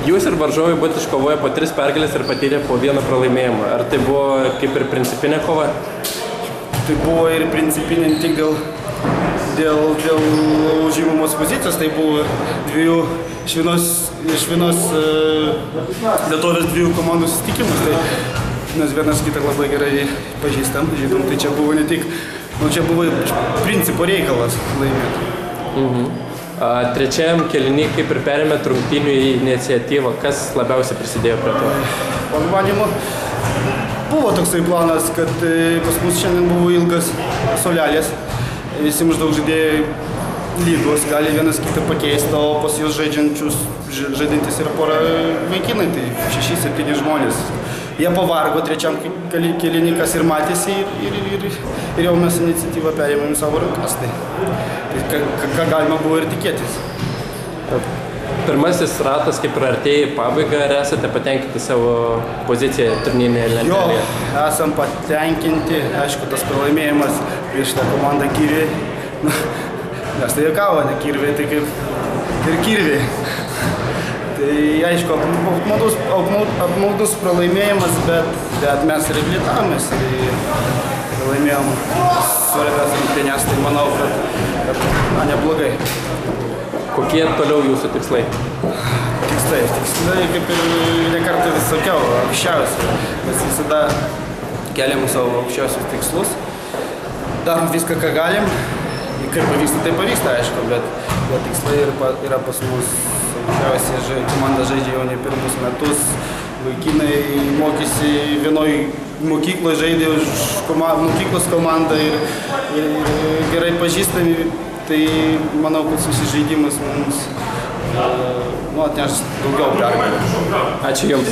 Jūs ir varžovai būtų iškovoję po 3 pergalės ir patyrė po 1 pralaimėjimą. Ar tai buvo kaip ir principinė kova? Tai buvo ir principinė ne tik dėl užimamos pozicijos, tai buvo iš vienos vietovės 2 komandų susitikimus. Tai mes vienas kitą labai gerai pažįstam, žinom, tai čia buvo ne tik, čia buvo principo reikalas laimėti. Trečiajam kėliny kaip ir perėmėt rungtynių iniciatyvą, kas labiausiai prisidėjo prie to? Mano manymu, buvo toksai planas, kad pas mus šiandien buvo ilgas suolelės. Visi maždaug žaidėjai lygos, gali vienas kitą pakeisti, o pas juos žaidintis yra pora vaikinai, tai 6-7 žmonės. Jie pavargo trečiam kėlinį, kas ir matėsi, ir jau mes iniciatyvą perėmėm į savo rankas. Tai ką galima buvo ir tikėtis. Pirmasis ratas kaip ir artėja į pabaigą, ar esate patenkinti savo poziciją turnyrinėje lentelėje? Jo, esam patenkinti. Aišku, tas pralaimėjimas prieš tą komandą Kirviai. Nes tai juokavo, ne Kirviai, tai kaip ir Kirviai. Tai aišku, apmaudus pralaimėjimas, bet mes reabilitavomės ir pralaimėjom svarbias rungtynes, tai manau, kad neblogai. Kokie toliau jūsų tikslai? Tikslai, kaip ir nekartą vis sakiau, aukščiausi. Mes visada keliam savo aukščiausius tikslus. Darom viską, ką galim. Kaip pavyksta, tai pavyksta, aišku, bet tikslai yra pas mus aukščiausi. Komanda žaidžia jau ne pirmus metus. Vaikinai mokysi vienoj mokykloje, žaidė už mokyklos komandą ir gerai pažįstami. Tai manau, kad susižaidimas mums atneš daugiau pergalių. Ačiū Jums.